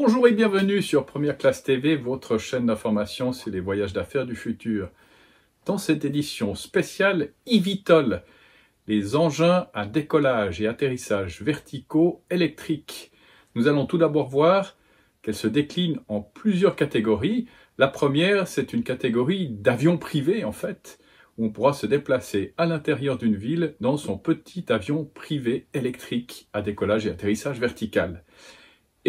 Bonjour et bienvenue sur Première Classe TV, votre chaîne d'information sur les voyages d'affaires du futur. Dans cette édition spéciale eVTOL, les engins à décollage et atterrissage verticaux électriques. Nous allons tout d'abord voir qu'elles se déclinent en plusieurs catégories. La première, c'est une catégorie d'avions privés en fait, où on pourra se déplacer à l'intérieur d'une ville dans son petit avion privé électrique à décollage et atterrissage vertical.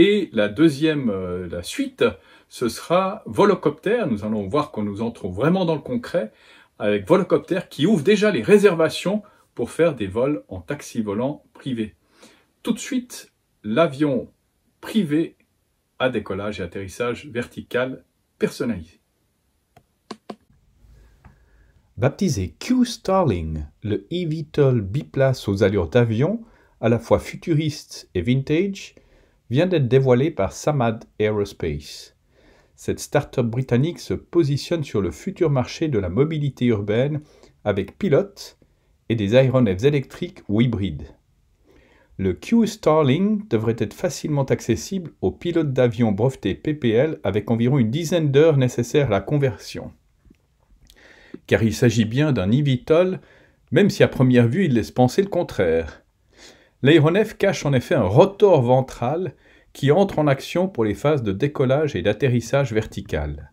Et la deuxième, la suite, ce sera Volocopter. Nous allons voir qu'on nous entrons vraiment dans le concret avec Volocopter qui ouvre déjà les réservations pour faire des vols en taxi volant privé. Tout de suite, l'avion privé à décollage et atterrissage vertical personnalisé. Baptisé Q-Starling, le eVTOL biplace aux allures d'avion, à la fois futuriste et vintage, vient d'être dévoilé par Samad Aerospace. Cette start-up britannique se positionne sur le futur marché de la mobilité urbaine avec pilote et des aéronefs électriques ou hybrides. Le Q-Starling devrait être facilement accessible aux pilotes d'avions brevetés PPL avec environ une dizaine d'heures nécessaires à la conversion. Car il s'agit bien d'un eVTOL, même si à première vue il laisse penser le contraire. L'aéronef cache en effet un rotor ventral qui entre en action pour les phases de décollage et d'atterrissage vertical.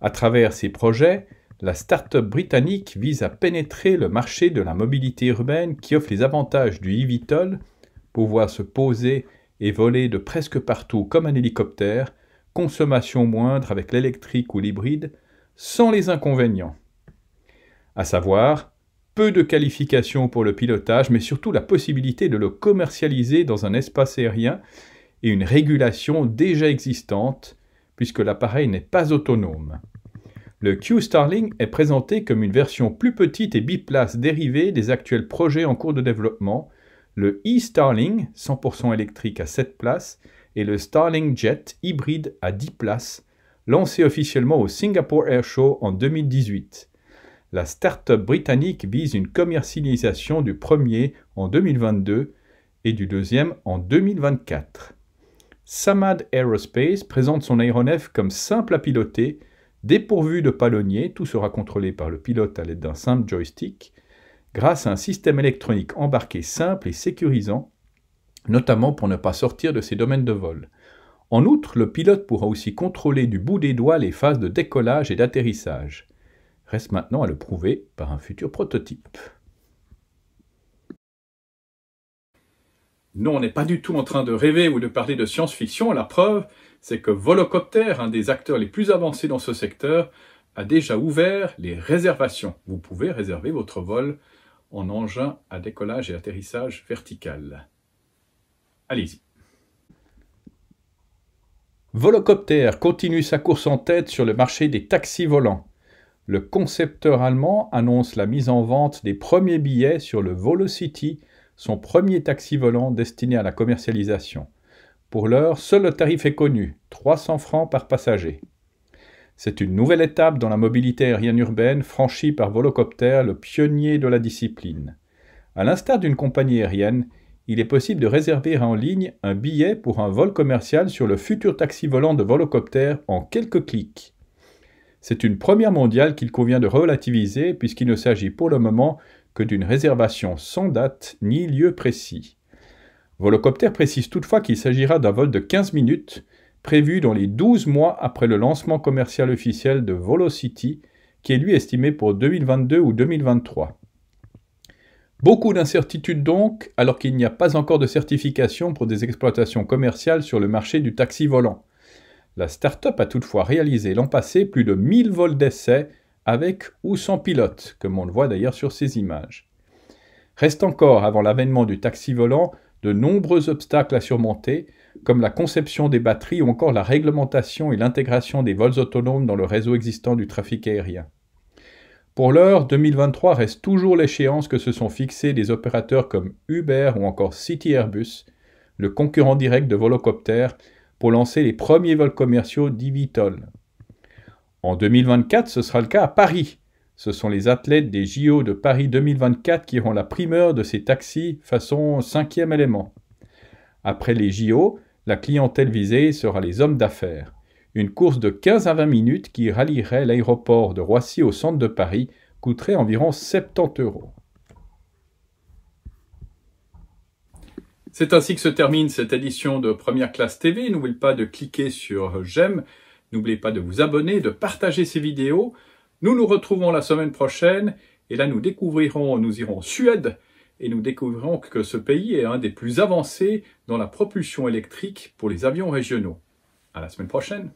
À travers ces projets, la start-up britannique vise à pénétrer le marché de la mobilité urbaine qui offre les avantages du eVTOL, pouvoir se poser et voler de presque partout comme un hélicoptère, consommation moindre avec l'électrique ou l'hybride, sans les inconvénients. À savoir, peu de qualifications pour le pilotage, mais surtout la possibilité de le commercialiser dans un espace aérien et une régulation déjà existante, puisque l'appareil n'est pas autonome. Le Q-Starling est présenté comme une version plus petite et biplace dérivée des actuels projets en cours de développement, le e-Starling, 100% électrique à 7 places, et le Starling Jet hybride à 10 places, lancé officiellement au Singapore Air Show en 2018. La start-up britannique vise une commercialisation du premier en 2022 et du deuxième en 2024. Samad Aerospace présente son aéronef comme simple à piloter, dépourvu de palonnier, tout sera contrôlé par le pilote à l'aide d'un simple joystick, grâce à un système électronique embarqué simple et sécurisant, notamment pour ne pas sortir de ses domaines de vol. En outre, le pilote pourra aussi contrôler du bout des doigts les phases de décollage et d'atterrissage. Reste maintenant à le prouver par un futur prototype. Non, on n'est pas du tout en train de rêver ou de parler de science-fiction. La preuve, c'est que Volocopter, un des acteurs les plus avancés dans ce secteur, a déjà ouvert les réservations. Vous pouvez réserver votre vol en engin à décollage et atterrissage vertical. Allez-y. Volocopter continue sa course en tête sur le marché des taxis volants. Le concepteur allemand annonce la mise en vente des premiers billets sur le Volocity, son premier taxi volant destiné à la commercialisation. Pour l'heure, seul le tarif est connu, 300 francs par passager. C'est une nouvelle étape dans la mobilité aérienne urbaine franchie par Volocopter, le pionnier de la discipline. À l'instar d'une compagnie aérienne, il est possible de réserver en ligne un billet pour un vol commercial sur le futur taxi volant de Volocopter en quelques clics. C'est une première mondiale qu'il convient de relativiser puisqu'il ne s'agit pour le moment que d'une réservation sans date ni lieu précis. Volocopter précise toutefois qu'il s'agira d'un vol de 15 minutes, prévu dans les 12 mois après le lancement commercial officiel de Volocity, qui est lui estimé pour 2022 ou 2023. Beaucoup d'incertitudes donc, alors qu'il n'y a pas encore de certification pour des exploitations commerciales sur le marché du taxi volant. La start-up a toutefois réalisé l'an passé plus de 1000 vols d'essai avec ou sans pilote, comme on le voit d'ailleurs sur ces images. Reste encore, avant l'avènement du taxi volant, de nombreux obstacles à surmonter, comme la conception des batteries ou encore la réglementation et l'intégration des vols autonomes dans le réseau existant du trafic aérien. Pour l'heure, 2023 reste toujours l'échéance que se sont fixés des opérateurs comme Uber ou encore City Airbus, le concurrent direct de Volocopter, pour lancer les premiers vols commerciaux d'eVTOL. En 2024, ce sera le cas à Paris. Ce sont les athlètes des JO de Paris 2024 qui auront la primeur de ces taxis façon 5e élément. Après les JO, La clientèle visée sera les hommes d'affaires. Une course de 15 à 20 minutes qui rallierait l'aéroport de Roissy au centre de Paris coûterait environ 70 €. C'est ainsi que se termine cette édition de Première Classe TV. N'oubliez pas de cliquer sur j'aime. N'oubliez pas de vous abonner, de partager ces vidéos. Nous nous retrouvons la semaine prochaine et là nous irons en Suède et nous découvrirons que ce pays est un des plus avancés dans la propulsion électrique pour les avions régionaux. À la semaine prochaine.